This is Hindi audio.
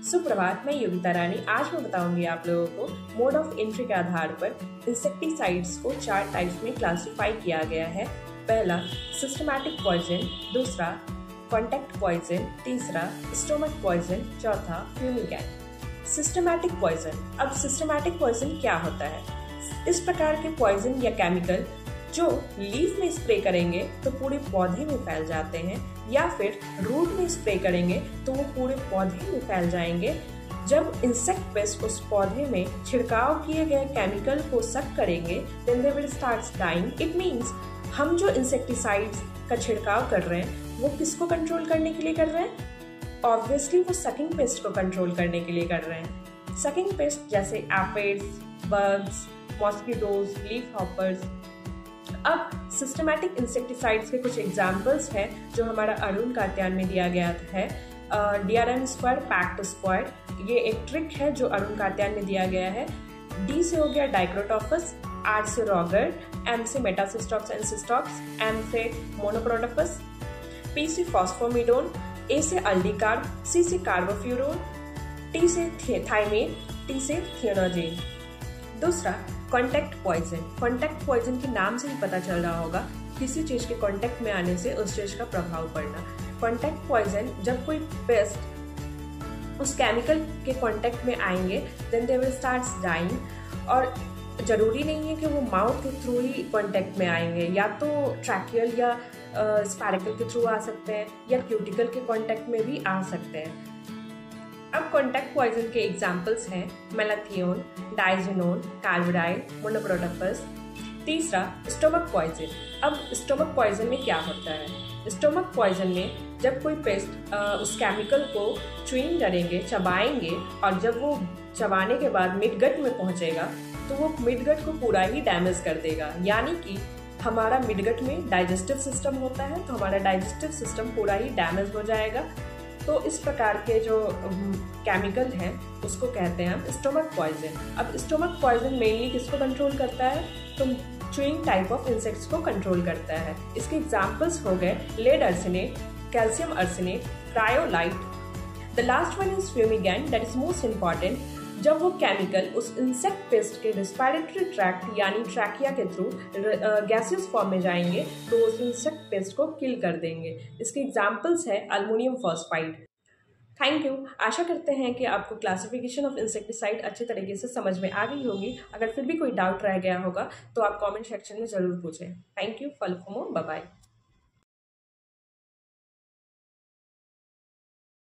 सुप्रभात, मैं योगिता रानी। आज मैं बताऊंगी आप लोगों को मोड ऑफ एंट्री के आधार पर इंसेक्टिसाइड्स को 4 टाइप्स में क्लासिफाई किया गया है। पहला सिस्टमैटिक पॉइजन, दूसरा कॉन्टैक्ट पॉइजन, तीसरा स्टोमक पॉइजन, चौथा फ्यूमिगेंट। Systematic poison. अब सिस्टमैटिक पॉइजन क्या होता है? इस प्रकार के पॉइजन या केमिकल जो लीफ में स्प्रे करेंगे तो पूरे पौधे में फैल जाते हैं, या फिर रूट में स्प्रे करेंगे तो वो पूरे पौधे में फैल जाएंगे। जब इंसेक्ट पेस्ट उस पौधे में छिड़काव किए गए केमिकल को सक करेंगे, then they will start dying. It means हम जो इंसेक्टिसाइड्स का छिड़काव कर रहे हैं वो किसको कंट्रोल करने के लिए कर रहे हैं? ऑब्वियसली वो सकिंग पेस्ट को कंट्रोल करने के लिए कर रहे हैं। सकिंग पेस्ट जैसे aphids, bugs, mosquitoes, leaf hoppers. अब सिस्टमैटिक इंसेक्टिसाइड्स के कुछ एग्जाम्पल्स हैं जो हमारा अरुण कात्यायन में दिया गया है। DRM स्क्वाड, पैक्ट स्क्वाड, ये एक ट्रिक है जो अरुण कात्यायन में दिया गया है। D से हो गया डाइक्रोटोफस, R से रॉगर, M से मेटासिस्टॉक्स एंड सिस्टॉक्स, M से मोनोक्रोटोफस, P से फॉस्फोमिडोन, A से अल्डिकार्ब, C से कार्बोफ्यूरोन, T से थाइमेन, T से थियोनोजेन। दूसरा कॉन्टैक्ट पॉइजन। कॉन्टैक्ट पॉइजन के नाम से ही पता चल रहा होगा किसी चीज के कांटेक्ट में आने से उस चीज का प्रभाव पड़ना। कॉन्टैक्ट पॉइजन, जब कोई पेस्ट उस केमिकल के कांटेक्ट में आएंगे then they will start dying. और जरूरी नहीं है कि वो माउथ के थ्रू ही कांटेक्ट में आएंगे, या तो ट्रैकियल या स्पैरिकल के थ्रू आ सकते हैं, या क्यूटिकल के कांटेक्ट में भी आ सकते हैं। अब कॉन्टैक्ट पॉइजन के एग्जाम्पल्स हैं मेलाथियोन, डाइजेनोन, कार्बोडाइल, मोनोक्रोटोफस। तीसरा स्टोमक पॉइजन। अब स्टोमक पॉइजन में क्या होता है? स्टोमक पॉइजन में जब कोई पेस्ट उस केमिकल को च्यूइंग करेंगे, चबाएंगे, और जब वो चबाने के बाद मिडगट में पहुंचेगा तो वो मिडगट को पूरा ही डैमेज कर देगा। यानी कि हमारा मिडगट में डाइजेस्टिव सिस्टम होता है, तो हमारा डाइजेस्टिव सिस्टम पूरा ही डैमेज हो जाएगा। तो इस प्रकार के जो केमिकल हैं उसको कहते हैं हम स्टोमक पॉइजन। अब स्टोमक पॉइजन मेनली किसको कंट्रोल करता है? तो च्यूइंग टाइप ऑफ इंसेक्ट्स को कंट्रोल करता है। इसके एग्जांपल्स हो गए lead arsenate, calcium arsenate, cryolite. The last one is fumigant, that is most important. जब वो केमिकल उस इंसेक्ट पेस्ट के रेस्पिरेटरी ट्रैक्ट यानी ट्रैकिया के थ्रू गैसियस फॉर्म में जाएंगे तो उस इंसेक्ट पेस्ट को किल कर देंगे। इसके एग्जांपल्स है अल्मोनियम फॉस्फाइड। Thank you. आशा करते हैं कि आपको क्लासिफिकेशन ऑफ इंसेक्टिसाइड अच्छे तरीके से समझ में आ गई होगी। अगर फिर भी कोई डाउट रह गया होगा तो आप कमेंट सेक्शन में ज़रूर पूछें। Thank you. Follow for more. Bye bye.